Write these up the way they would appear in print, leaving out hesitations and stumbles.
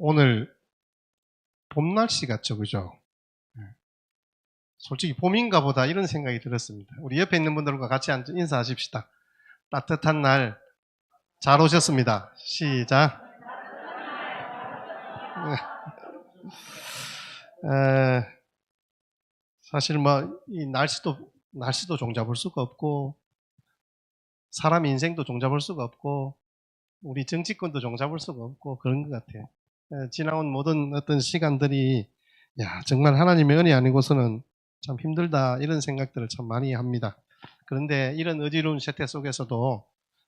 오늘 봄 날씨 같죠, 그죠? 솔직히 봄인가 보다 이런 생각이 들었습니다. 우리 옆에 있는 분들과 같이 앉아 인사하십시다. 따뜻한 날 잘 오셨습니다. 시작. 사실 이 날씨도 종잡을 수가 없고, 사람 인생도 종잡을 수가 없고, 우리 정치권도 종잡을 수가 없고, 그런 것 같아요. 지나온 모든 어떤 시간들이, 정말 하나님의 은혜 아니고서는 참 힘들다, 이런 생각들을 참 많이 합니다. 그런데 이런 어지러운 세태 속에서도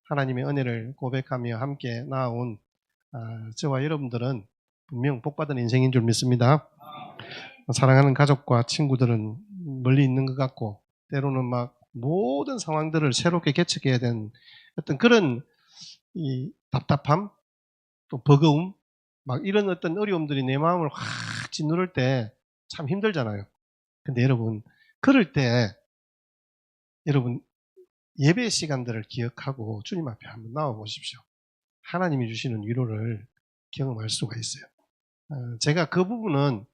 하나님의 은혜를 고백하며 함께 나아온 저와 여러분들은 분명 복받은 인생인 줄 믿습니다. 사랑하는 가족과 친구들은 멀리 있는 것 같고, 때로는 모든 상황들을 새롭게 개척해야 되는 어떤 그런 이 답답함, 또 버거움, 이런 어떤 어려움들이 내 마음을 확 짓누를 때 참 힘들잖아요. 근데 여러분, 그럴 때 여러분 예배 시간들을 기억하고 주님 앞에 한번 나와 보십시오. 하나님이 주시는 위로를 경험할 수가 있어요. 제가 그 부분은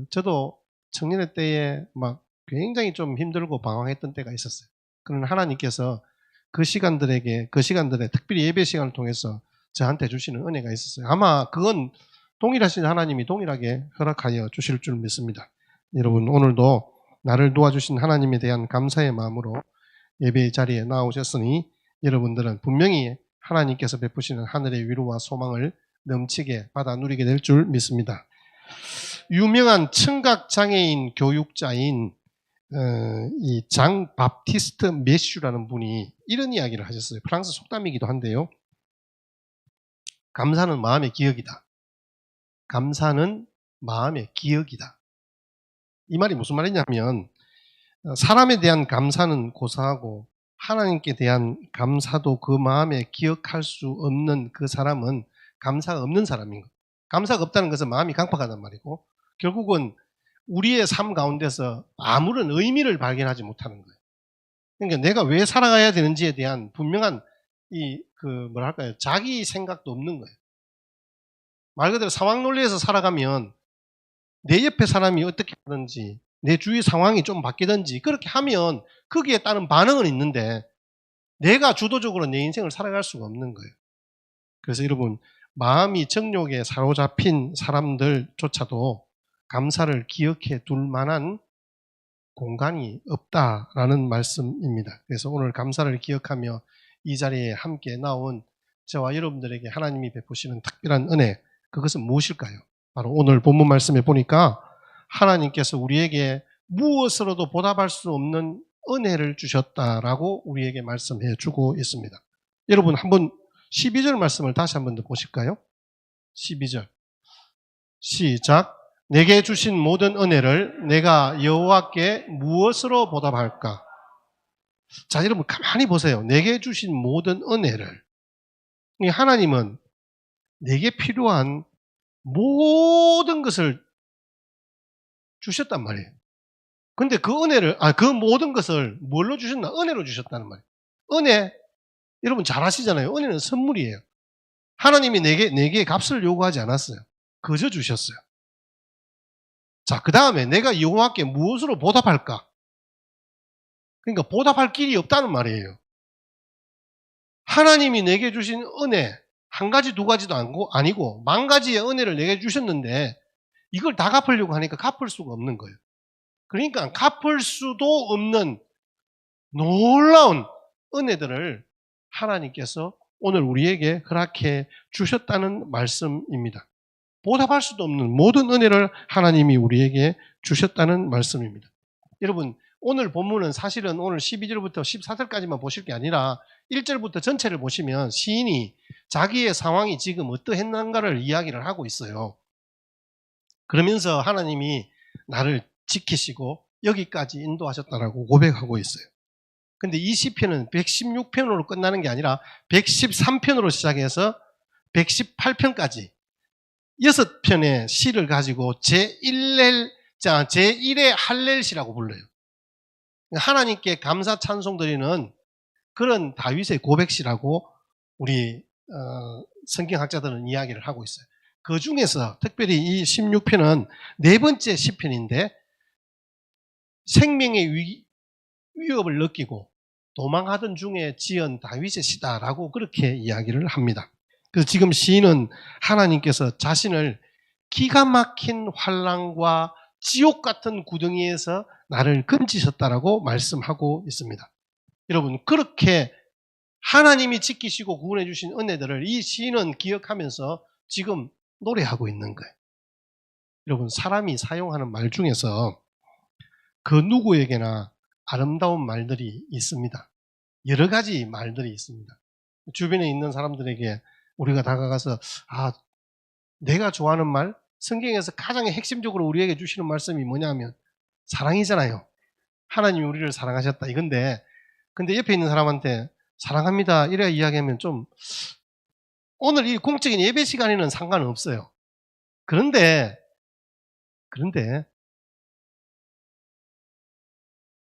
저도 청년의 때에 굉장히 좀 힘들고 방황했던 때가 있었어요. 그러나 하나님께서 그 시간들에 특별히 예배 시간을 통해서 저한테 주시는 은혜가 있었어요. 아마 그건 동일하신 하나님이 동일하게 허락하여 주실 줄 믿습니다. 여러분, 오늘도 나를 도와주신 하나님에 대한 감사의 마음으로 예배의 자리에 나오셨으니 여러분들은 분명히 하나님께서 베푸시는 하늘의 위로와 소망을 넘치게 받아 누리게 될 줄 믿습니다. 유명한 청각장애인 교육자인 이 장 바프티스트 메슈라는 분이 이런 이야기를 하셨어요. 프랑스 속담이기도 한데요. 감사는 마음의 기억이다. 감사는 마음의 기억이다. 이 말이 무슨 말이냐면 사람에 대한 감사는 고사하고 하나님께 대한 감사도 그 마음에 기억할 수 없는 그 사람은 감사가 없는 사람인 거예요. 감사가 없다는 것은 마음이 강팍하단 말이고 결국은 우리의 삶 가운데서 아무런 의미를 발견하지 못하는 거예요. 그러니까 내가 왜 살아가야 되는지에 대한 분명한 자기 생각도 없는 거예요. 말 그대로 상황 논리에서 살아가면 내 옆에 사람이 어떻게 하든지 내 주위 상황이 좀 바뀌든지 그렇게 하면 거기에 따른 반응은 있는데 내가 주도적으로 내 인생을 살아갈 수가 없는 거예요. 그래서 여러분, 마음이 정욕에 사로잡힌 사람들조차도 감사를 기억해 둘 만한 공간이 없다라는 말씀입니다. 그래서 오늘 감사를 기억하며 이 자리에 함께 나온 저와 여러분들에게 하나님이 베푸시는 특별한 은혜, 그것은 무엇일까요? 바로 오늘 본문 말씀에 보니까 하나님께서 우리에게 무엇으로도 보답할 수 없는 은혜를 주셨다라고 우리에게 말씀해 주고 있습니다. 여러분 한번 12절 말씀을 다시 한번 더 보실까요? 12절 시작. 내게 주신 모든 은혜를 내가 여호와께 무엇으로 보답할까? 자, 여러분 가만히 보세요. 내게 주신 모든 은혜를, 하나님은 내게 필요한 모든 것을 주셨단 말이에요. 근데 그 은혜를, 그 모든 것을 뭘로 주셨나? 은혜로 주셨다는 말이에요. 은혜, 여러분 잘 아시잖아요. 은혜는 선물이에요. 하나님이 내게 값을 요구하지 않았어요. 그저 주셨어요. 자, 그 다음에 내가 여호와께 무엇으로 보답할까? 그러니까 보답할 길이 없다는 말이에요. 하나님이 내게 주신 은혜, 한 가지 두 가지도 아니고 만 가지의 은혜를 내게 주셨는데 이걸 다 갚으려고 하니까 갚을 수가 없는 거예요. 그러니까 갚을 수도 없는 놀라운 은혜들을 하나님께서 오늘 우리에게 허락해 주셨다는 말씀입니다. 보답할 수도 없는 모든 은혜를 하나님이 우리에게 주셨다는 말씀입니다. 여러분, 오늘 본문은 사실은 오늘 12절부터 14절까지만 보실 게 아니라 1절부터 전체를 보시면 시인이 자기의 상황이 지금 어떠했는가를 이야기를 하고 있어요. 그러면서 하나님이 나를 지키시고 여기까지 인도하셨다라고 고백하고 있어요. 근데 이 시편은 116편으로 끝나는 게 아니라 113편으로 시작해서 118편까지 6편의 시를 가지고 제1의 할렐시라고 불러요. 하나님께 감사 찬송 드리는 그런 다윗의 고백시라고 우리 성경학자들은 이야기를 하고 있어요. 그 중에서 특별히 이 16편은 네 번째 시편인데 생명의 위협을 느끼고 도망하던 중에 지은 다윗의 시다라고 그렇게 이야기를 합니다. 그래서 지금 시인은 하나님께서 자신을 기가 막힌 환난과 지옥 같은 구덩이에서 나를 건지셨다라고 말씀하고 있습니다. 여러분, 그렇게 하나님이 지키시고 구원해 주신 은혜들을 이 시인은 기억하면서 지금 노래하고 있는 거예요. 여러분, 사람이 사용하는 말 중에서 그 누구에게나 아름다운 말들이 있습니다. 여러 가지 말들이 있습니다. 주변에 있는 사람들에게 우리가 다가가서 내가 좋아하는 말, 성경에서 가장 핵심적으로 우리에게 주시는 말씀이 뭐냐면 사랑이잖아요. 하나님이 우리를 사랑하셨다 이건데, 근데 옆에 있는 사람한테 사랑합니다 이래 이야기하면 좀 오늘 이 공적인 예배 시간에는 상관은 없어요. 그런데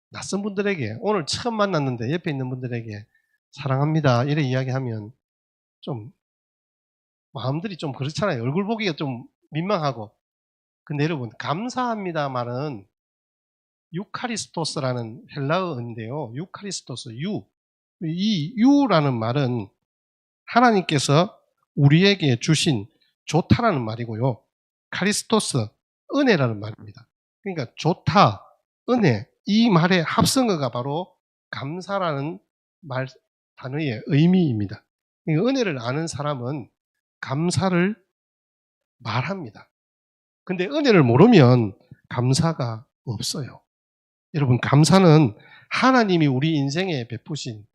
낯선 분들에게 오늘 처음 만났는데 옆에 있는 분들에게 사랑합니다 이래 이야기하면 좀 마음들이 좀 그렇잖아요. 얼굴 보기가 좀 민망하고. 근데 여러분, 감사합니다 말은 유카리스토스라는 헬라어인데요. 유카리스토스, 이 유라는 말은 하나님께서 우리에게 주신 좋다라는 말이고요. 카리스토스, 은혜라는 말입니다. 그러니까 좋다, 은혜, 이 말의 합성어가 바로 감사라는 말 단어의 의미입니다. 그러니까 은혜를 아는 사람은 감사를 말합니다. 근데 은혜를 모르면 감사가 없어요. 여러분, 감사는 하나님이 우리 인생에 베푸신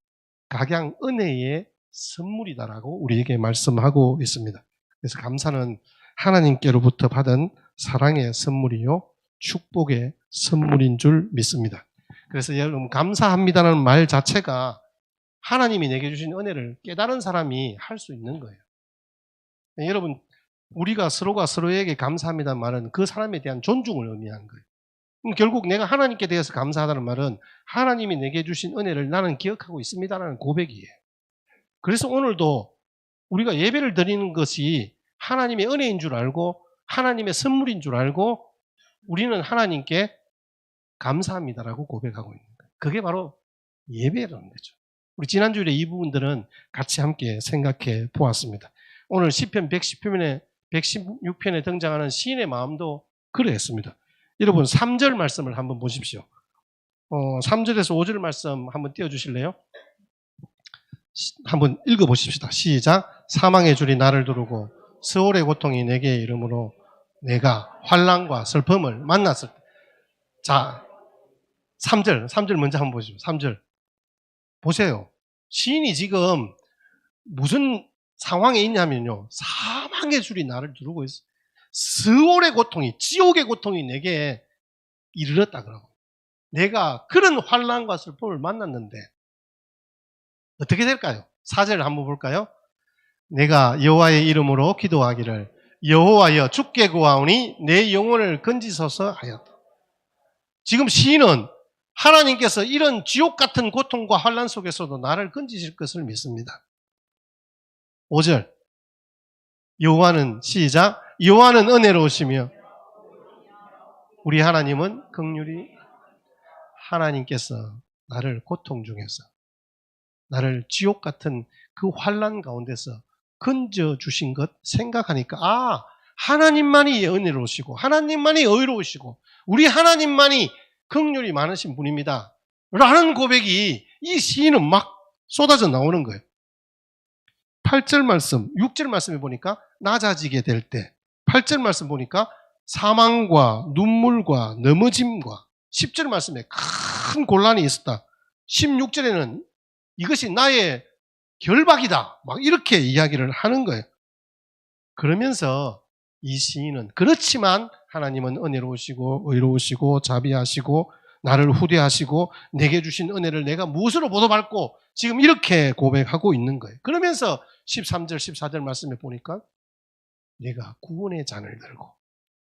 각양 은혜의 선물이다라고 우리에게 말씀하고 있습니다. 그래서 감사는 하나님께로부터 받은 사랑의 선물이요 축복의 선물인 줄 믿습니다. 그래서 여러분, 감사합니다라는 말 자체가 하나님이 내게 주신 은혜를 깨달은 사람이 할 수 있는 거예요. 여러분, 우리가 서로가 서로에게 감사합니다는 말은 그 사람에 대한 존중을 의미하는 거예요. 결국 내가 하나님께 대해서 감사하다는 말은 하나님이 내게 주신 은혜를 나는 기억하고 있습니다라는 고백이에요. 그래서 오늘도 우리가 예배를 드리는 것이 하나님의 은혜인 줄 알고 하나님의 선물인 줄 알고 우리는 하나님께 감사합니다라고 고백하고 있는 거예요. 그게 바로 예배라는 거죠. 우리 지난주에 이 부분들은 같이 함께 생각해 보았습니다. 오늘 시편 116편에 등장하는 시인의 마음도 그러했습니다. 여러분, 3절 말씀을 한번 보십시오. 3절에서 5절 말씀 한번 띄워주실래요? 한번 읽어보십시다. 시작. 사망의 줄이 나를 두르고 스올의 고통이 내게 이르므로 내가 환난과 슬픔을 만났을 때. 자, 3절 먼저 한번 보시죠. 3절 보세요. 시인이 지금 무슨 상황에 있냐면요, 사망의 줄이 나를 두르고 있어. 스올의 고통이, 지옥의 고통이 내게 이르렀다 그러고, 내가 그런 환난과 슬픔을 만났는데 어떻게 될까요? 4절 한번 볼까요? 내가 여호와의 이름으로 기도하기를 여호와여 주께 구하오니 내 영혼을 건지소서 하였다. 지금 시인은 하나님께서 이런 지옥 같은 고통과 환난 속에서도 나를 건지실 것을 믿습니다. 5절 여호와는 시작. 여호와는 은혜로우시며 우리 하나님은 긍휼히. 하나님께서 나를 고통 중에서, 나를 지옥 같은 그 환난 가운데서 건져주신 것 생각하니까 하나님만이 은혜로우시고 하나님만이 의로우시고 우리 하나님만이 긍휼이 많으신 분입니다 라는 고백이 이 시인은 막 쏟아져 나오는 거예요. 8절 말씀, 6절 말씀에 보니까 낮아지게 될 때, 8절 말씀 보니까 사망과 눈물과 넘어짐과, 10절 말씀에 큰 곤란이 있었다. 16절에는 이것이 나의 결박이다, 막 이렇게 이야기를 하는 거예요. 그러면서 이 시인은 그렇지만 하나님은 은혜로우시고 의로우시고 자비하시고 나를 후대하시고 내게 주신 은혜를 내가 무엇으로 보답할고, 지금 이렇게 고백하고 있는 거예요. 그러면서 13절 14절 말씀에 보니까 내가 구원의 잔을 들고,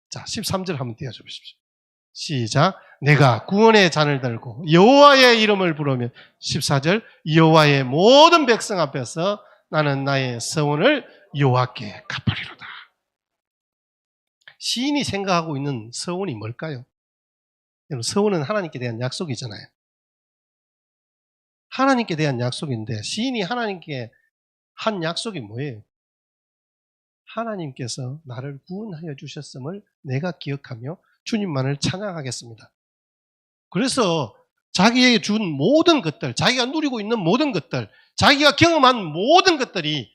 자 13절 한번 띄워줘 보십시오. 시작. 내가 구원의 잔을 들고 여호와의 이름을 부르며, 14절 여호와의 모든 백성 앞에서 나는 나의 서원을 여호와께 갚으리로다. 시인이 생각하고 있는 서원이 뭘까요? 여러분, 서원은 하나님께 대한 약속이잖아요. 하나님께 대한 약속인데 시인이 하나님께 한 약속이 뭐예요? 하나님께서 나를 구원하여 주셨음을 내가 기억하며 주님만을 찬양하겠습니다. 그래서 자기에게 준 모든 것들, 자기가 누리고 있는 모든 것들, 자기가 경험한 모든 것들이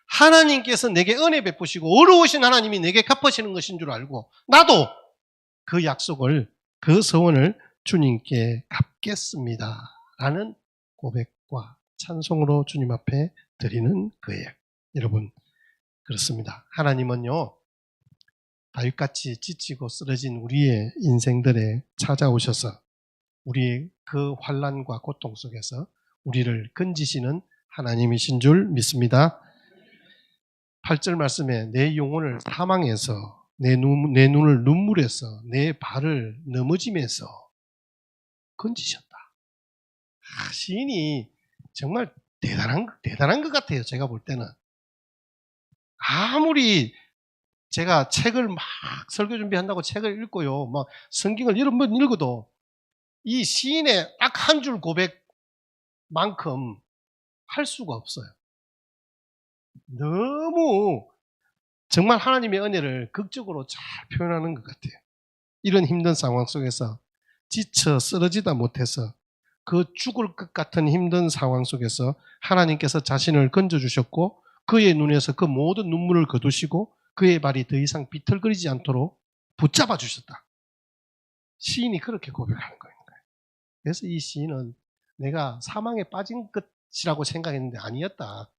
하나님께서 내게 은혜 베푸시고 어려우신 하나님이 내게 갚으시는 것인 줄 알고 나도 그 약속을, 그 서원을 주님께 갚겠습니다 라는 고백과 찬송으로 주님 앞에 드리는 거예요. 여러분, 그렇습니다. 하나님은요, 다윗같이 지치고 쓰러진 우리의 인생들에 찾아오셔서 우리의 그 환난과 고통 속에서 우리를 건지시는 하나님이신 줄 믿습니다. 8절 말씀에 내 영혼을 사망에서, 내 눈을 눈물에서, 내 발을 넘어짐에서 건지셨다. 시인이 정말 대단한 것 같아요. 제가 볼 때는. 아무리 제가 책을 막 설교 준비한다고 책을 읽고요, 막 성경을 여러 번 읽어도 이 시인의 딱 한 줄 고백만큼 할 수가 없어요. 너무 정말 하나님의 은혜를 극적으로 잘 표현하는 것 같아요. 이런 힘든 상황 속에서 지쳐 쓰러지다 못해서 그 죽을 것 같은 힘든 상황 속에서 하나님께서 자신을 건져주셨고 그의 눈에서 그 모든 눈물을 거두시고 그의 발이 더 이상 비틀거리지 않도록 붙잡아 주셨다. 시인이 그렇게 고백하는 거예요. 그래서 이 시인은 내가 사망에 빠진 것이라고 생각했는데 아니었다.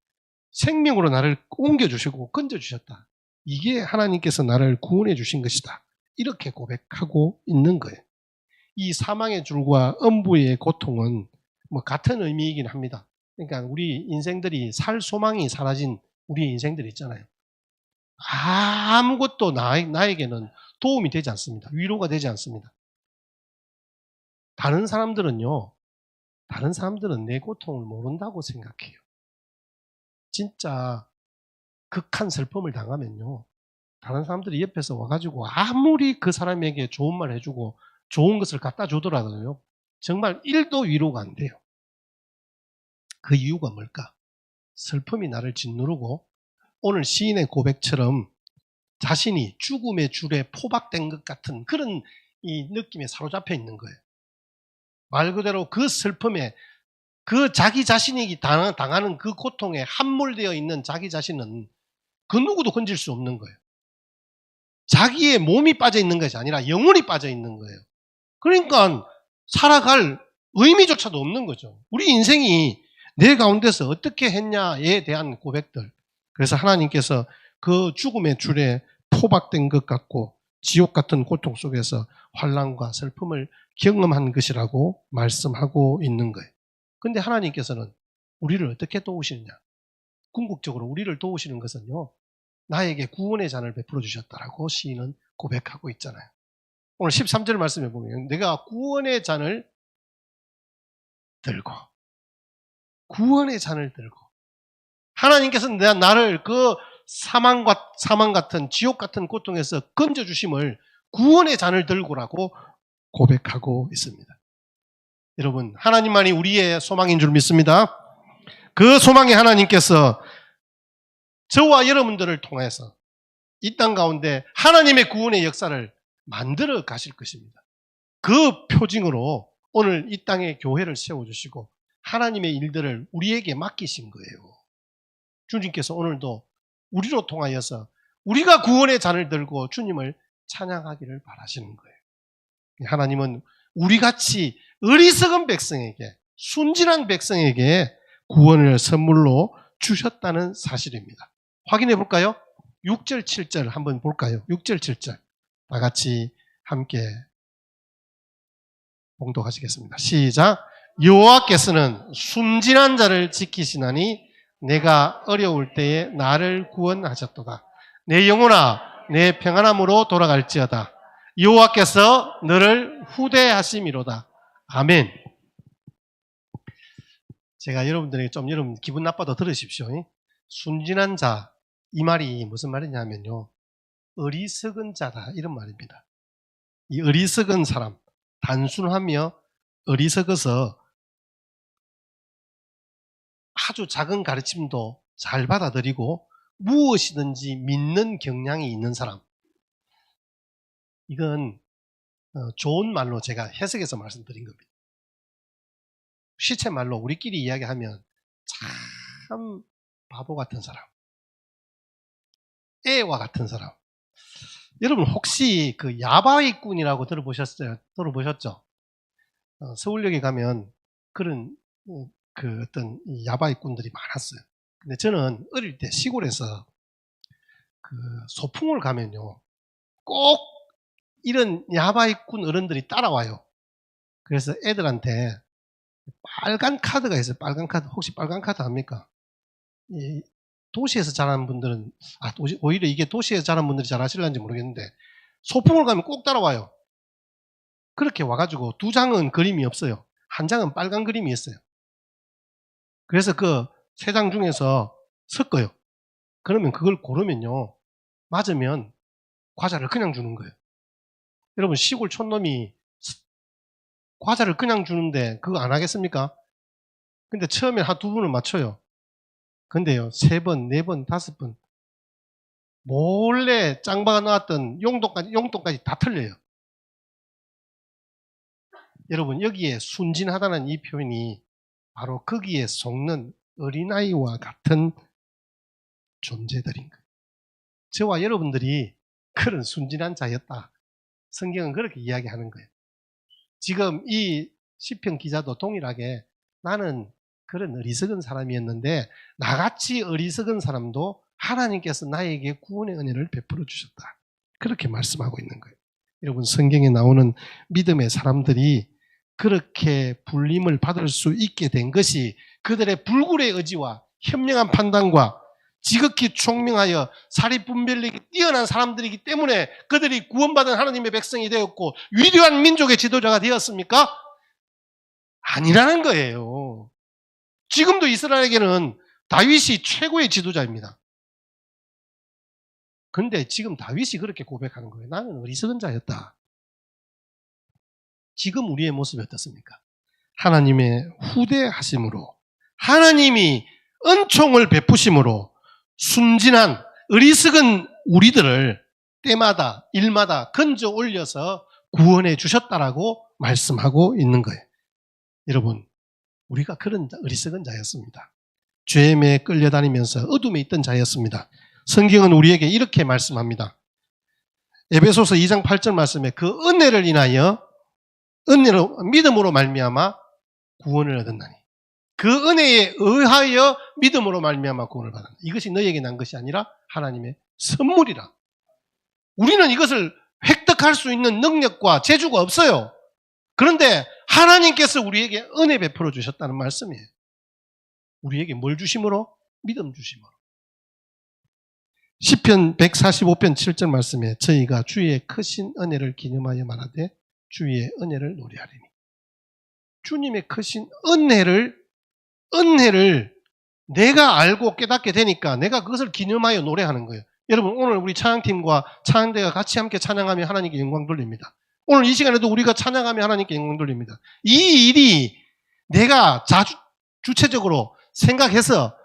생명으로 나를 옮겨주시고 건져주셨다. 이게 하나님께서 나를 구원해 주신 것이다. 이렇게 고백하고 있는 거예요. 이 사망의 줄과 음부의 고통은 뭐 같은 의미이긴 합니다. 그러니까 우리 인생들이 살 소망이 사라진 우리의 인생들이 있잖아요. 아무것도 나에게는 도움이 되지 않습니다. 위로가 되지 않습니다. 다른 사람들은 내 고통을 모른다고 생각해요. 진짜 극한 슬픔을 당하면요, 다른 사람들이 옆에서 와가지고 아무리 그 사람에게 좋은 말 해주고 좋은 것을 갖다 주더라도요, 정말 1도 위로가 안 돼요. 그 이유가 뭘까? 슬픔이 나를 짓누르고 오늘 시인의 고백처럼 자신이 죽음의 줄에 포박된 것 같은 그런 이 느낌에 사로잡혀 있는 거예요. 말 그대로 그 슬픔에 그 자기 자신이 당하는 그 고통에 함몰되어 있는 자기 자신은 그 누구도 건질 수 없는 거예요. 자기의 몸이 빠져 있는 것이 아니라 영혼이 빠져 있는 거예요. 그러니까 살아갈 의미조차도 없는 거죠. 우리 인생이 내 가운데서 어떻게 했냐에 대한 고백들. 그래서 하나님께서 그 죽음의 줄에 포박된 것 같고 지옥 같은 고통 속에서 환난과 슬픔을 경험한 것이라고 말씀하고 있는 거예요. 그런데 하나님께서는 우리를 어떻게 도우시느냐? 궁극적으로 우리를 도우시는 것은요, 나에게 구원의 잔을 베풀어 주셨다라고 시인은 고백하고 있잖아요. 오늘 13절 말씀에 보면 내가 구원의 잔을 들고 하나님께서 나를 그 사망 같은 지옥 같은 고통에서 건져주심을 구원의 잔을 들고라고 고백하고 있습니다. 여러분, 하나님만이 우리의 소망인 줄 믿습니다. 그 소망의 하나님께서 저와 여러분들을 통해서 이 땅 가운데 하나님의 구원의 역사를 만들어 가실 것입니다. 그 표징으로 오늘 이 땅에 교회를 세워주시고 하나님의 일들을 우리에게 맡기신 거예요. 주님께서 오늘도 우리로 통하여서 우리가 구원의 잔을 들고 주님을 찬양하기를 바라시는 거예요. 하나님은 우리같이 어리석은 백성에게, 순진한 백성에게 구원을 선물로 주셨다는 사실입니다. 확인해 볼까요? 6절, 7절 한번 볼까요? 6절, 7절 다 같이 함께 봉독하시겠습니다. 시작. 여호와께서는 순진한 자를 지키시나니 내가 어려울 때에 나를 구원하셨도다. 내 영혼아, 내 평안함으로 돌아갈지어다. 여호와께서 너를 후대하심이로다. 아멘. 제가 여러분들에게 좀 여러분 기분 나빠도 들으십시오. 순진한 자, 이 말이 무슨 말이냐면요, 어리석은 자다 이런 말입니다. 이 어리석은 사람, 단순하며 어리석어서 아주 작은 가르침도 잘 받아들이고 무엇이든지 믿는 경향이 있는 사람. 이건 좋은 말로 제가 해석해서 말씀드린 겁니다. 시체 말로 우리끼리 이야기하면 참 바보 같은 사람, 애와 같은 사람. 여러분 혹시 그 야바위꾼이라고 들어보셨죠? 서울역에 가면 그런 그 어떤 야바위꾼들이 많았어요. 근데 저는 어릴 때 시골에서 그 소풍을 가면요, 꼭 이런 야바위꾼 어른들이 따라와요. 그래서 애들한테 빨간 카드가 있어요. 빨간 카드. 혹시 빨간 카드 압니까? 도시에서 자란 분들은, 오히려 이게 도시에서 자란 분들이 잘 아실런지 모르겠는데, 소풍을 가면 꼭 따라와요. 그렇게 와가지고 2장은 그림이 없어요. 1장은 빨간 그림이 있어요. 그래서 그 3장 중에서 섞어요. 그러면 그걸 고르면요, 맞으면 과자를 그냥 주는 거예요. 여러분, 시골 촌놈이 과자를 그냥 주는데 그거 안 하겠습니까? 근데 처음에 한 2번은 맞춰요. 근데요, 3번, 4번, 5번 몰래 짱바가 나왔던 용돈까지 다 틀려요. 여러분, 여기에 순진하다는 이 표현이 바로 거기에 속는 어린아이와 같은 존재들인 거예요. 저와 여러분들이 그런 순진한 자였다. 성경은 그렇게 이야기하는 거예요. 지금 이 시편 기자도 동일하게 나는 그런 어리석은 사람이었는데 나같이 어리석은 사람도 하나님께서 나에게 구원의 은혜를 베풀어 주셨다. 그렇게 말씀하고 있는 거예요. 여러분, 성경에 나오는 믿음의 사람들이 그렇게 불림을 받을 수 있게 된 것이 그들의 불굴의 의지와 현명한 판단과 지극히 총명하여 사리분별력이 뛰어난 사람들이기 때문에 그들이 구원받은 하나님의 백성이 되었고 위대한 민족의 지도자가 되었습니까? 아니라는 거예요. 지금도 이스라엘에게는 다윗이 최고의 지도자입니다. 그런데 지금 다윗이 그렇게 고백하는 거예요. 나는 어리석은 자였다. 지금 우리의 모습이 어떻습니까? 하나님의 후대하심으로, 하나님이 은총을 베푸심으로 순진한 어리석은 우리들을 때마다 일마다 건져 올려서 구원해 주셨다라고 말씀하고 있는 거예요. 여러분, 우리가 그런 어리석은 자였습니다. 죄에 끌려다니면서 어둠에 있던 자였습니다. 성경은 우리에게 이렇게 말씀합니다. 에베소서 2장 8절 말씀에 그 은혜를 인하여 은혜로 믿음으로 말미암아 구원을 얻었나니 그 은혜에 의하여 믿음으로 말미암아 구원을 받았다. 이것이 너에게 난 것이 아니라 하나님의 선물이라. 우리는 이것을 획득할 수 있는 능력과 재주가 없어요. 그런데 하나님께서 우리에게 은혜 베풀어 주셨다는 말씀이에요. 우리에게 뭘 주심으로? 믿음 주심으로. 시편 145편 7절 말씀에 저희가 주의 크신 은혜를 기념하여 말하되 주의 은혜를 노래하리니. 주님의 크신 은혜를 내가 알고 깨닫게 되니까 내가 그것을 기념하여 노래하는 거예요. 여러분, 오늘 우리 찬양팀과 찬양대가 같이 함께 찬양하며 하나님께 영광 돌립니다. 오늘 이 시간에도 우리가 찬양하며 하나님께 영광 돌립니다. 이 일이 내가 주체적으로 생각해서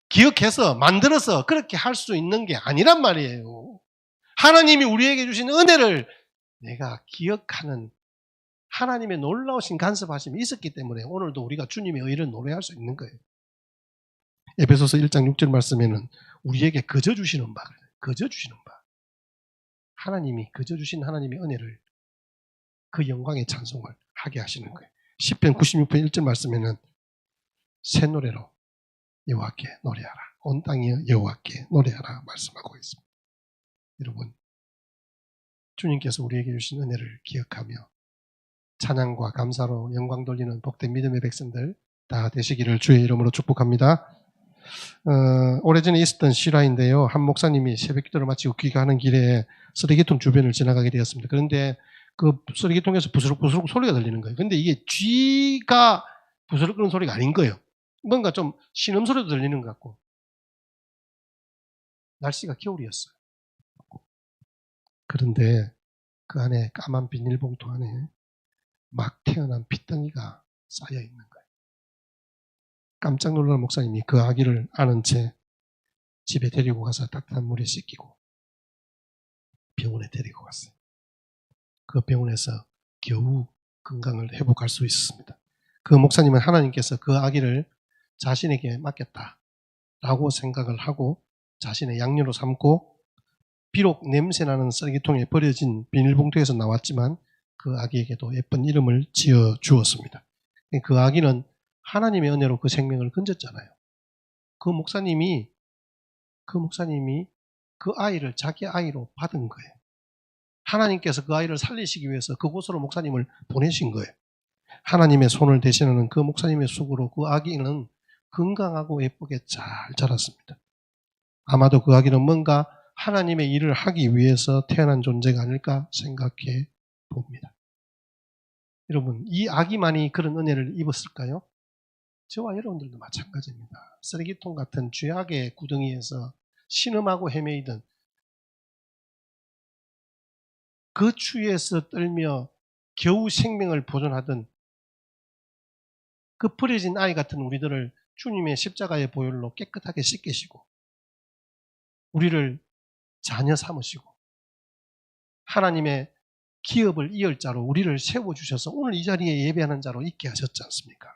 기억해서 만들어서 그렇게 할 수 있는 게 아니란 말이에요. 하나님이 우리에게 주신 은혜를 내가 기억하는 하나님의 놀라우신 간섭하심이 있었기 때문에 오늘도 우리가 주님의 의를 노래할 수 있는 거예요. 에베소서 1장 6절 말씀에는 우리에게 거저 주시는 바, 거저 주시는 바. 하나님이 거저 주신 하나님의 은혜를 그 영광의 찬송을 하게 하시는 거예요. 시편 96편 1절 말씀에는 새 노래로 여호와께 노래하라. 온 땅이여 여호와께 노래하라 말씀하고 있습니다. 여러분, 주님께서 우리에게 주신 은혜를 기억하며 찬양과 감사로 영광 돌리는 복된 믿음의 백성들 다 되시기를 주의 이름으로 축복합니다. 오래전에 있었던 실화인데요. 한 목사님이 새벽 기도를 마치고 귀가하는 길에 쓰레기통 주변을 지나가게 되었습니다. 그런데 그 쓰레기통에서 부스럭부스럭 소리가 들리는 거예요. 근데 이게 쥐가 부스럭 끄는 소리가 아닌 거예요. 뭔가 좀 신음소리도 들리는 것 같고. 날씨가 겨울이었어요. 그런데 그 안에 까만 비닐봉투 안에 막 태어난 핏덩이가 쌓여 있는 거예요. 깜짝 놀란 목사님이 그 아기를 안은 채 집에 데리고 가서 따뜻한 물에 씻기고 병원에 데리고 갔어요. 그 병원에서 겨우 건강을 회복할 수 있었습니다. 그 목사님은 하나님께서 그 아기를 자신에게 맡겼다라고 생각을 하고 자신의 양녀로 삼고, 비록 냄새나는 쓰레기통에 버려진 비닐봉투에서 나왔지만 그 아기에게도 예쁜 이름을 지어 주었습니다. 그 아기는 하나님의 은혜로 그 생명을 건졌잖아요. 그 목사님이 그 아이를 자기 아이로 받은 거예요. 하나님께서 그 아이를 살리시기 위해서 그곳으로 목사님을 보내신 거예요. 하나님의 손을 대신하는 그 목사님의 수고로 그 아기는 건강하고 예쁘게 잘 자랐습니다. 아마도 그 아기는 뭔가 하나님의 일을 하기 위해서 태어난 존재가 아닐까 생각해 봅니다. 여러분, 이 아기만이 그런 은혜를 입었을까요? 저와 여러분들도 마찬가지입니다. 쓰레기통 같은 죄악의 구덩이에서 신음하고 헤매이던, 그 추위에서 떨며 겨우 생명을 보존하던 그 버려진 아이 같은 우리들을 주님의 십자가의 보혈로 깨끗하게 씻기시고 우리를 자녀 삼으시고 하나님의 기업을 이을 자로 우리를 세워주셔서 오늘 이 자리에 예배하는 자로 있게 하셨지 않습니까?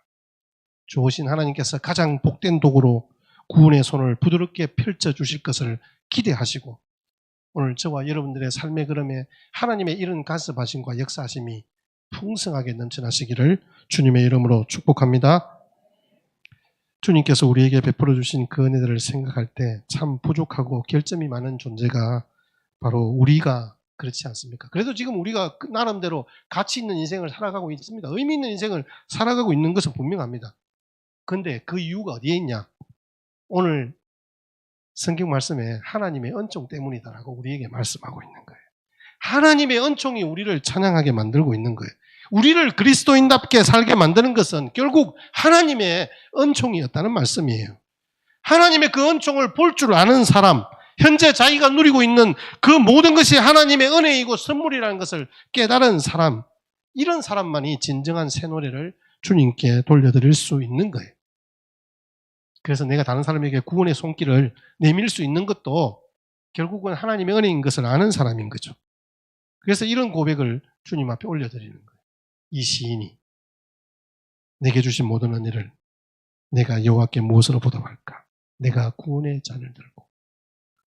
좋으신 하나님께서 가장 복된 도구로 구원의 손을 부드럽게 펼쳐주실 것을 기대하시고 오늘 저와 여러분들의 삶의 걸음에 하나님의 이런 간섭하심과 역사하심이 풍성하게 넘쳐나시기를 주님의 이름으로 축복합니다. 주님께서 우리에게 베풀어 주신 그 은혜들을 생각할 때 참 부족하고 결점이 많은 존재가 바로 우리가 그렇지 않습니까? 그래도 지금 우리가 나름대로 가치 있는 인생을 살아가고 있습니다. 의미 있는 인생을 살아가고 있는 것은 분명합니다. 그런데 그 이유가 어디에 있냐? 오늘 성경 말씀에 하나님의 은총 때문이다라고 우리에게 말씀하고 있는 거예요. 하나님의 은총이 우리를 찬양하게 만들고 있는 거예요. 우리를 그리스도인답게 살게 만드는 것은 결국 하나님의 은총이었다는 말씀이에요. 하나님의 그 은총을 볼 줄 아는 사람, 현재 자기가 누리고 있는 그 모든 것이 하나님의 은혜이고 선물이라는 것을 깨달은 사람, 이런 사람만이 진정한 새 노래를 주님께 돌려드릴 수 있는 거예요. 그래서 내가 다른 사람에게 구원의 손길을 내밀 수 있는 것도 결국은 하나님의 은혜인 것을 아는 사람인 거죠. 그래서 이런 고백을 주님 앞에 올려드리는 거예요. 이 시인이 내게 주신 모든 은혜를 내가 여호와께 무엇으로 보답할까? 내가 구원의 잔을 들고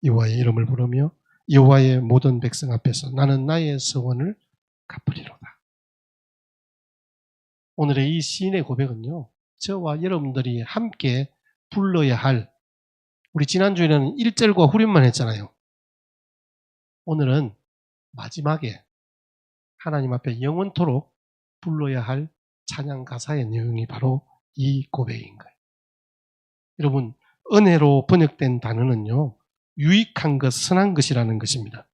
여호와의 이름을 부르며 여호와의 모든 백성 앞에서 나는 나의 서원을 갚으리로다. 오늘의 이 시인의 고백은요, 저와 여러분들이 함께 불러야 할, 우리 지난주에는 1절과 후렴만 했잖아요. 오늘은 마지막에 하나님 앞에 영원토록 불러야 할 찬양 가사의 내용이 바로 이 고백인 거예요. 여러분, 은혜로 번역된 단어는요, 유익한 것, 선한 것이라는 것입니다.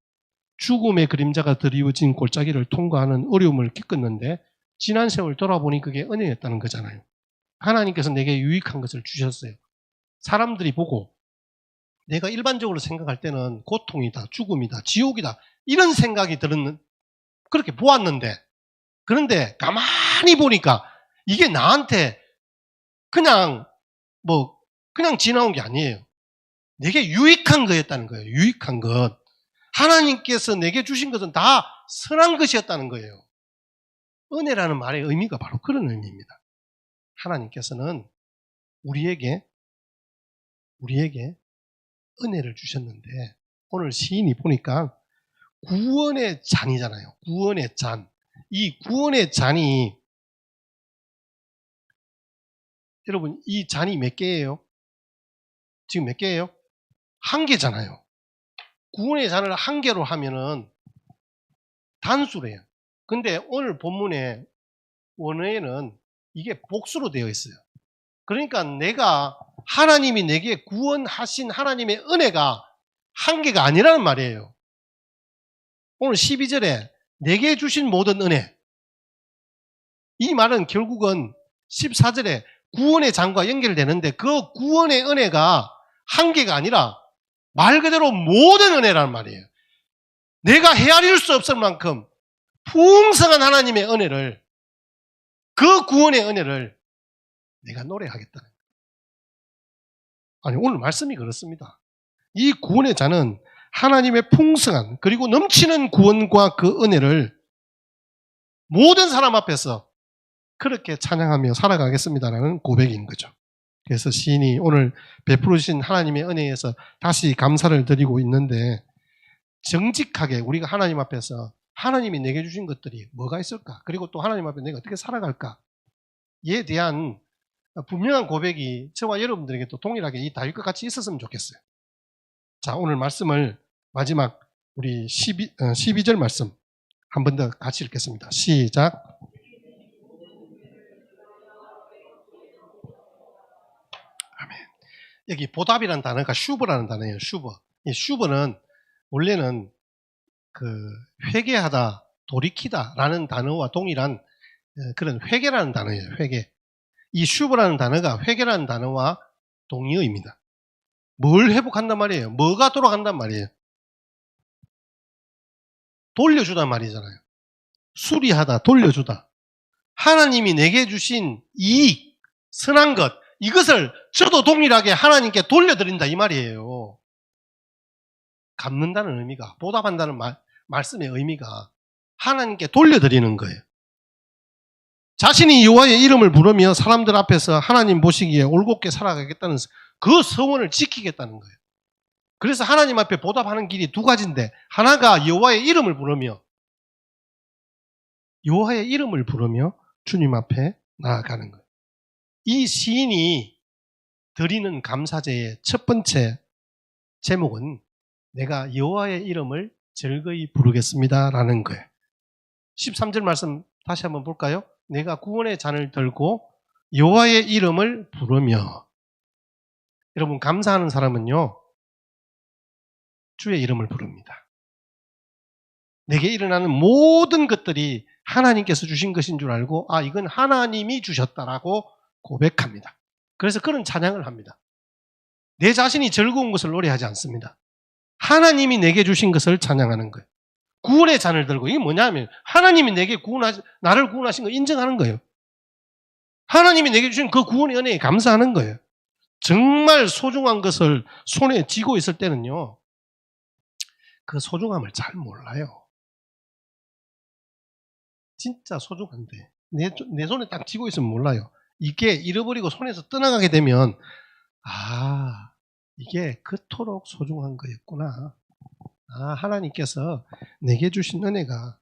죽음의 그림자가 드리워진 골짜기를 통과하는 어려움을 겪었는데 지난 세월 돌아보니 그게 은혜였다는 거잖아요. 하나님께서 내게 유익한 것을 주셨어요. 사람들이 보고 내가 일반적으로 생각할 때는 고통이다, 죽음이다, 지옥이다 이런 생각이 그렇게 보았는데, 그런데 가만히 보니까 이게 나한테 그냥 지나온 게 아니에요. 내게 유익한 거였다는 거예요. 유익한 것. 하나님께서 내게 주신 것은 다 선한 것이었다는 거예요. 은혜라는 말의 의미가 바로 그런 의미입니다. 하나님께서는 우리에게 은혜를 주셨는데, 오늘 시인이 보니까 구원의 잔이잖아요. 구원의 잔. 이 구원의 잔이, 여러분, 이 잔이 몇 개예요? 지금 몇 개예요? 한 개잖아요. 구원의 잔을 한 개로 하면은 단수래요. 근데 오늘 본문의 원어에는 이게 복수로 되어 있어요. 그러니까 하나님이 내게 구원하신 하나님의 은혜가 한 개가 아니라는 말이에요. 오늘 12절에 내게 주신 모든 은혜. 이 말은 결국은 14절에 구원의 잔과 연결되는데, 그 구원의 은혜가 한 개가 아니라 말 그대로 모든 은혜라는 말이에요. 내가 헤아릴 수 없을 만큼 풍성한 하나님의 은혜를, 그 구원의 은혜를 내가 노래하겠다는 거예요. 아니, 오늘 말씀이 그렇습니다. 이 구원의 자는 하나님의 풍성한 그리고 넘치는 구원과 그 은혜를 모든 사람 앞에서 그렇게 찬양하며 살아가겠습니다라는 고백인 거죠. 그래서 시인이 오늘 베풀어 주신 하나님의 은혜에서 다시 감사를 드리고 있는데, 정직하게 우리가 하나님 앞에서 하나님이 내게 주신 것들이 뭐가 있을까? 그리고 또 하나님 앞에 내가 어떻게 살아갈까?에 대한 분명한 고백이 저와 여러분들에게 또 동일하게 이 다윗과 같이 있었으면 좋겠어요. 자, 오늘 말씀을 마지막 우리 12절 말씀 한 번 더 같이 읽겠습니다. 시작. 아멘. 여기 보답이라는 단어가 슈버라는 단어예요. 슈버. 이 슈버는 원래는 그 회개하다, 돌이키다라는 단어와 동일한 그런 회개라는 단어예요. 회개. 이 슈버라는 단어가 회개라는 단어와 동의어입니다. 뭘 회복한단 말이에요? 뭐가 돌아간단 말이에요? 돌려주단 말이잖아요. 수리하다, 돌려주다. 하나님이 내게 주신 이익, 선한 것, 이것을 저도 동일하게 하나님께 돌려드린다 이 말이에요. 갚는다는 의미가, 보답한다는 말씀의 의미가 하나님께 돌려드리는 거예요. 자신이 여호와의 이름을 부르며 사람들 앞에서 하나님 보시기에 올곧게 살아가겠다는 그 서원을 지키겠다는 거예요. 그래서 하나님 앞에 보답하는 길이 두 가지인데, 하나가 여호와의 이름을 부르며 주님 앞에 나아가는 거예요. 이 시인이 드리는 감사제의 첫 번째 제목은 내가 여호와의 이름을 즐거이 부르겠습니다라는 거예요. 13절 말씀 다시 한번 볼까요? 내가 구원의 잔을 들고 여호와의 이름을 부르며. 여러분, 감사하는 사람은요, 주의 이름을 부릅니다. 내게 일어나는 모든 것들이 하나님께서 주신 것인 줄 알고, 아, 이건 하나님이 주셨다라고 고백합니다. 그래서 그런 찬양을 합니다. 내 자신이 즐거운 것을 노래하지 않습니다. 하나님이 내게 주신 것을 찬양하는 거예요. 구원의 잔을 들고, 이게 뭐냐면 하나님이 나를 구원하신 거 인정하는 거예요. 하나님이 내게 주신 그 구원의 은혜에 감사하는 거예요. 정말 소중한 것을 손에 쥐고 있을 때는요, 그 소중함을 잘 몰라요. 진짜 소중한데 내 손에 딱 쥐고 있으면 몰라요. 이게 잃어버리고 손에서 떠나가게 되면, 아, 이게 그토록 소중한 거였구나. 아, 하나님께서 내게 주신 은혜가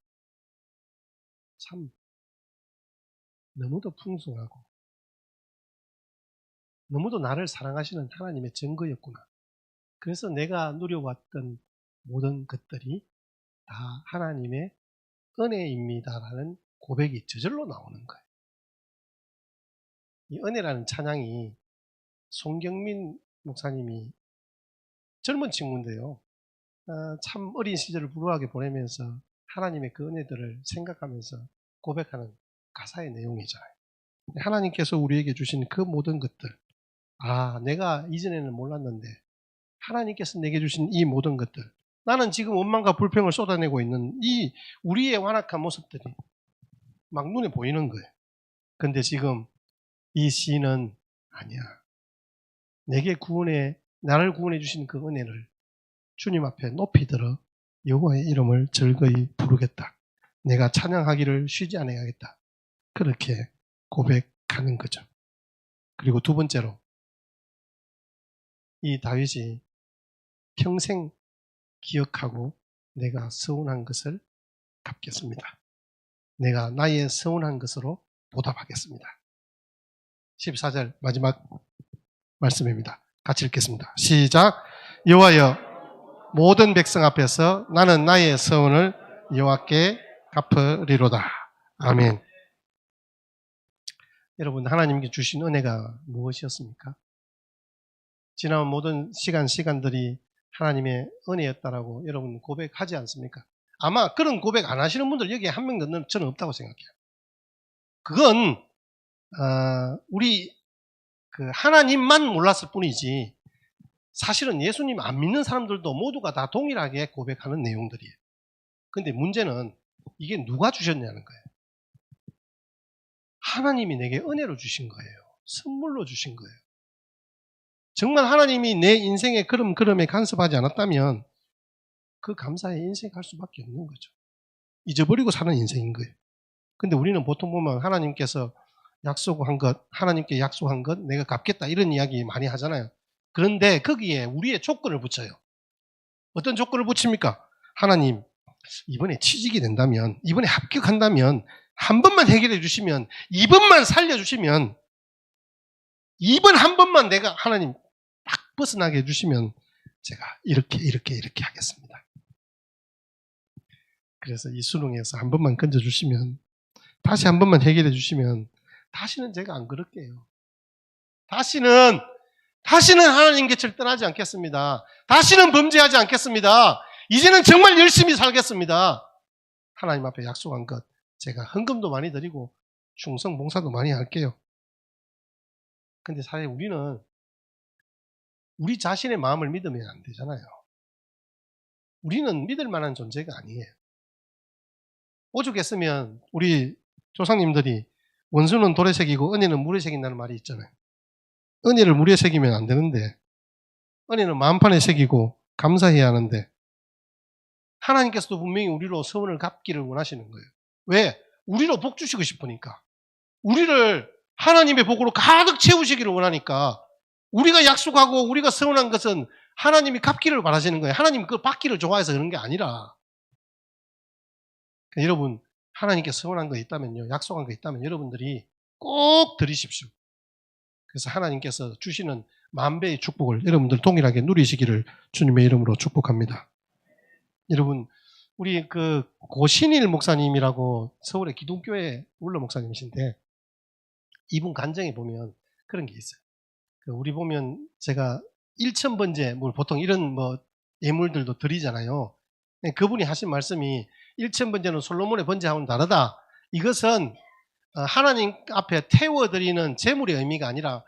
참 너무도 풍성하고 너무도 나를 사랑하시는 하나님의 증거였구나. 그래서 내가 누려왔던 모든 것들이 다 하나님의 은혜입니다라는 고백이 저절로 나오는 거예요. 이 은혜라는 찬양이 송경민 목사님이 젊은 친구인데요, 참 어린 시절을 불우하게 보내면서 하나님의 그 은혜들을 생각하면서 고백하는 가사의 내용이잖아요. 하나님께서 우리에게 주신 그 모든 것들, 아, 내가 이전에는 몰랐는데 하나님께서 내게 주신 이 모든 것들, 나는 지금 원망과 불평을 쏟아내고 있는 이 우리의 완악한 모습들이 막 눈에 보이는 거예요. 근데 지금 이 시인은 아니야. 나를 구원해 주신 그 은혜를 주님 앞에 높이 들어 여호와의 이름을 즐거이 부르겠다. 내가 찬양하기를 쉬지 않아야겠다. 그렇게 고백하는 거죠. 그리고 두 번째로, 이 다윗이 평생 기억하고 내가 서운한 것을 갚겠습니다. 내가 나의 서운한 것으로 보답하겠습니다. 14절 마지막 말씀입니다. 같이 읽겠습니다. 시작. 여호와여, 모든 백성 앞에서 나는 나의 서운을 여호와께 갚으리로다. 아멘. 여러분, 하나님께 주신 은혜가 무엇이었습니까? 지난 모든 시간들이 하나님의 은혜였다라고 여러분 고백하지 않습니까? 아마 그런 고백 안 하시는 분들 여기에 한 명도 저는 없다고 생각해요. 그건 우리 그 하나님만 몰랐을 뿐이지, 사실은 예수님 안 믿는 사람들도 모두가 다 동일하게 고백하는 내용들이에요. 근데 문제는 이게 누가 주셨냐는 거예요. 하나님이 내게 은혜로 주신 거예요. 선물로 주신 거예요. 정말 하나님이 내 인생의 걸음걸음에 간섭하지 않았다면 그 감사에 인생할 수밖에 없는 거죠. 잊어버리고 사는 인생인 거예요. 근데 우리는 보통 보면 하나님께서 약속한 것, 하나님께 약속한 것 내가 갚겠다 이런 이야기 많이 하잖아요. 그런데 거기에 우리의 조건을 붙여요. 어떤 조건을 붙입니까? 하나님, 이번에 취직이 된다면, 이번에 합격한다면, 한 번만 해결해 주시면, 이번만 살려주시면, 이번 한 번만 내가 하나님 딱 벗어나게 해주시면 제가 이렇게 하겠습니다. 그래서 이 수능에서 한 번만 건져주시면, 다시 한 번만 해결해 주시면 다시는 제가 안 그럴게요. 다시는 하나님 곁을 떠나지 않겠습니다. 다시는 범죄하지 않겠습니다. 이제는 정말 열심히 살겠습니다. 하나님 앞에 약속한 것 제가 헌금도 많이 드리고 충성 봉사도 많이 할게요. 근데 사실 우리는 우리 자신의 마음을 믿으면 안 되잖아요. 우리는 믿을 만한 존재가 아니에요. 오죽했으면 우리 조상님들이 원수는 돌에 새기고 은혜는 물에 새긴다는 말이 있잖아요. 은혜를 물에 새기면 안 되는데 은혜는 마음판에 새기고 감사해야 하는데 하나님께서도 분명히 우리로 서원을 갚기를 원하시는 거예요. 왜? 우리로 복 주시고 싶으니까. 우리를 하나님의 복으로 가득 채우시기를 원하니까 우리가 약속하고 우리가 서원한 것은 하나님이 갚기를 바라시는 거예요. 하나님이 그걸 받기를 좋아해서 그런 게 아니라 그러니까 여러분 하나님께 서원한 거 있다면요. 약속한 거 있다면 여러분들이 꼭 드리십시오. 그래서 하나님께서 주시는 만배의 축복을 여러분들 동일하게 누리시기를 주님의 이름으로 축복합니다. 여러분 우리 그 고신일 목사님이라고 서울의 기독교회 울러 목사님이신데 이분 간증에 보면 그런 게 있어요. 우리 보면 제가 1000번째 보통 이런 뭐 예물들도 드리잖아요. 그분이 하신 말씀이 1000번째는 솔로몬의 번제하고는 다르다. 이것은 하나님 앞에 태워드리는 제물의 의미가 아니라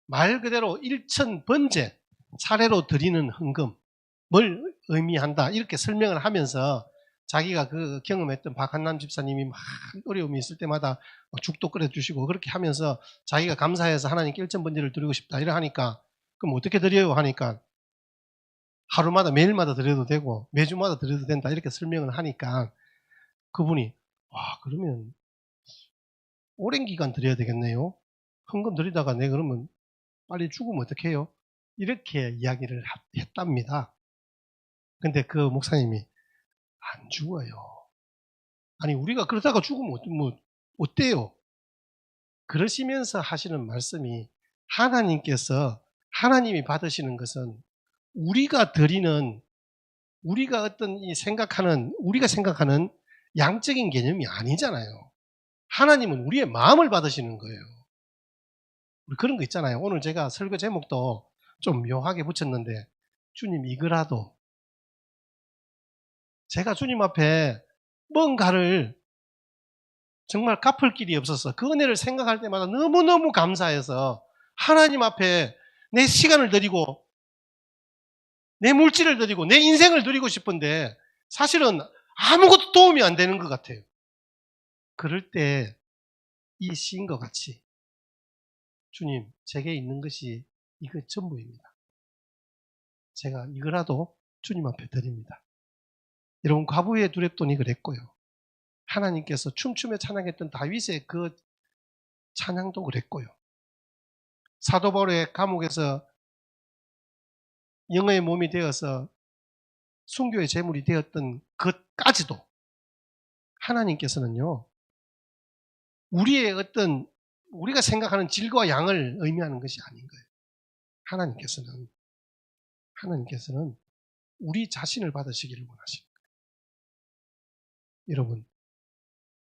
말 그대로 1000번째 차례로 드리는 헌금을 의미한다. 이렇게 설명을 하면서 자기가 그 경험했던 박한남 집사님이 막 어려움이 있을 때마다 죽도 끓여주시고 그렇게 하면서 자기가 감사해서 하나님께 1000번제를 드리고 싶다. 이래 하니까 그럼 어떻게 드려요? 하니까 하루마다 매일마다 드려도 되고 매주마다 드려도 된다. 이렇게 설명을 하니까 그분이 와 그러면 오랜 기간 드려야 되겠네요. 헌금 드리다가 내가 그러면 빨리 죽으면 어떡해요? 이렇게 이야기를 했답니다. 근데 그 목사님이 안 죽어요. 아니 우리가 그러다가 죽으면 어때요? 그러시면서 하시는 말씀이 하나님께서 하나님이 받으시는 것은 우리가 드리는 우리가 어떤 우리가 생각하는 양적인 개념이 아니잖아요. 하나님은 우리의 마음을 받으시는 거예요. 우리 그런 거 있잖아요. 오늘 제가 설교 제목도 좀 묘하게 붙였는데 주님 이거라도 제가 주님 앞에 뭔가를 정말 갚을 길이 없어서 그 은혜를 생각할 때마다 너무너무 감사해서 하나님 앞에 내 시간을 드리고 내 물질을 드리고 내 인생을 드리고 싶은데 사실은 아무것도 도움이 안 되는 것 같아요. 그럴 때 이 시인과 같이 주님 제게 있는 것이 이거 전부입니다. 제가 이거라도 주님 앞에 드립니다. 여러분 과부의 두렙돈이 그랬고요. 하나님께서 춤추며 찬양했던 다윗의 그 찬양도 그랬고요. 사도 바울의 감옥에서 영의 몸이 되어서 순교의 제물이 되었던 것까지도 하나님께서는요. 우리의 어떤 우리가 생각하는 질과 양을 의미하는 것이 아닌 거예요. 하나님께서는 우리 자신을 받으시기를 원하십니다. 여러분,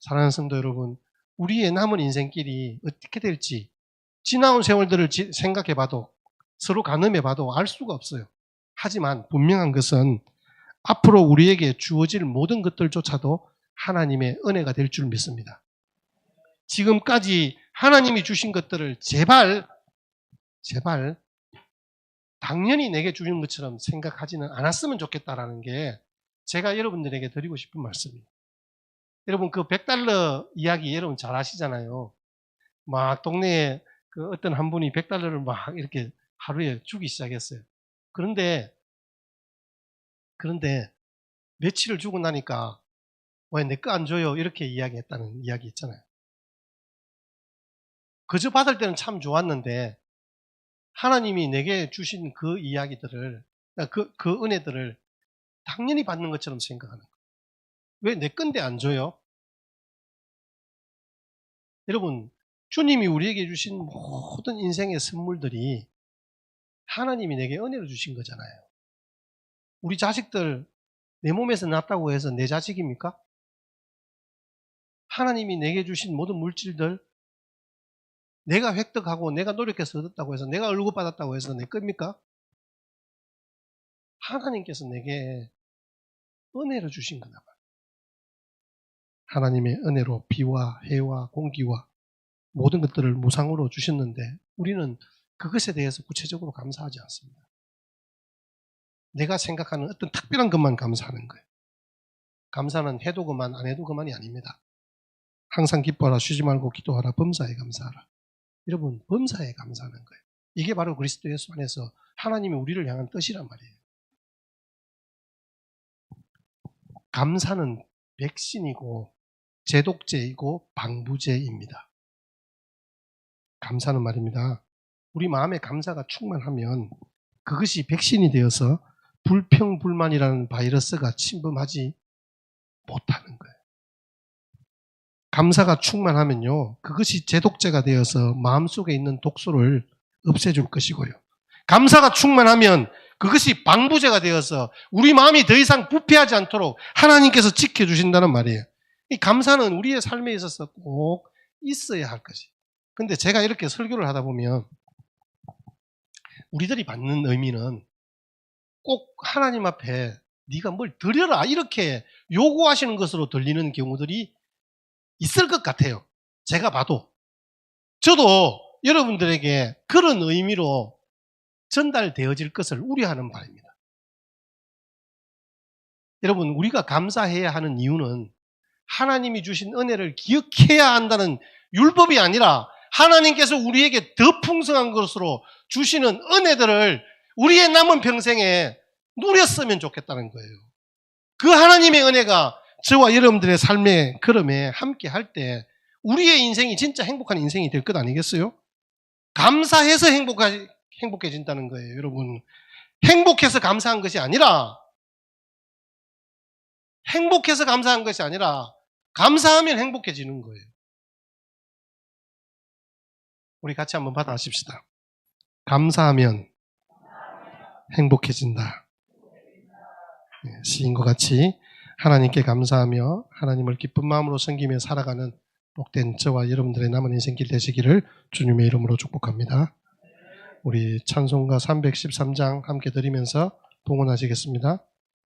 사랑하는 성도 여러분, 우리의 남은 인생길이 어떻게 될지 지나온 세월들을 생각해봐도 서로 가늠해봐도 알 수가 없어요. 하지만 분명한 것은 앞으로 우리에게 주어질 모든 것들조차도 하나님의 은혜가 될 줄 믿습니다. 지금까지 하나님이 주신 것들을 제발 당연히 내게 주신 것처럼 생각하지는 않았으면 좋겠다라는 게 제가 여러분들에게 드리고 싶은 말씀이에요. 여러분 그 100달러 이야기 여러분 잘 아시잖아요. 막 동네에 그 어떤 한 분이 100달러를 막 이렇게 하루에 주기 시작했어요. 그런데 며칠을 주고 나니까 왜 내 거 안 줘요? 이렇게 이야기했다는 이야기 있잖아요. 그저 받을 때는 참 좋았는데 하나님이 내게 주신 그 이야기들을 그 은혜들을 당연히 받는 것처럼 생각하는 거예요. 왜 내 건데 안 줘요? 여러분 주님이 우리에게 주신 모든 인생의 선물들이 하나님이 내게 은혜로 주신 거잖아요. 우리 자식들 내 몸에서 났다고 해서 내 자식입니까? 하나님이 내게 주신 모든 물질들 내가 획득하고 내가 노력해서 얻었다고 해서 내가 얼굴받았다고 해서 내 겁니까? 하나님께서 내게 은혜로 주신 거다. 하나님의 은혜로 비와 해와 공기와 모든 것들을 무상으로 주셨는데 우리는 그것에 대해서 구체적으로 감사하지 않습니다. 내가 생각하는 어떤 특별한 것만 감사하는 거예요. 감사는 해도 그만 안 해도 그만이 아닙니다. 항상 기뻐하라, 쉬지 말고 기도하라, 범사에 감사하라. 여러분 범사에 감사하는 거예요. 이게 바로 그리스도 예수 안에서 하나님이 우리를 향한 뜻이란 말이에요. 감사는 백신이고 제독제이고 방부제입니다. 감사는 말입니다. 우리 마음에 감사가 충만하면 그것이 백신이 되어서 불평불만이라는 바이러스가 침범하지 못하는 거예요. 감사가 충만하면요, 그것이 제독제가 되어서 마음속에 있는 독소를 없애줄 것이고요. 감사가 충만하면 그것이 방부제가 되어서 우리 마음이 더 이상 부패하지 않도록 하나님께서 지켜주신다는 말이에요. 이 감사는 우리의 삶에 있어서 꼭 있어야 할 것이에요. 근데 제가 이렇게 설교를 하다 보면 우리들이 받는 의미는 꼭 하나님 앞에 네가 뭘 드려라 이렇게 요구하시는 것으로 들리는 경우들이 있을 것 같아요. 제가 봐도. 저도 여러분들에게 그런 의미로 전달되어질 것을 우려하는 바입니다. 여러분 우리가 감사해야 하는 이유는 하나님이 주신 은혜를 기억해야 한다는 율법이 아니라 하나님께서 우리에게 더 풍성한 것으로 주시는 은혜들을 우리의 남은 평생에 누렸으면 좋겠다는 거예요. 그 하나님의 은혜가 저와 여러분들의 삶의 걸음에 함께 할 때 우리의 인생이 진짜 행복한 인생이 될 것 아니겠어요? 감사해서 행복해진다는 거예요. 여러분 행복해서 감사한 것이 아니라 감사하면 행복해지는 거예요. 우리 같이 한번 받아하십시다. 감사하면 행복해진다. 시인과 같이 하나님께 감사하며 하나님을 기쁜 마음으로 섬기며 살아가는 복된 저와 여러분들의 남은 인생길 되시기를 주님의 이름으로 축복합니다. 우리 찬송가 313장 함께 드리면서 봉헌하시겠습니다.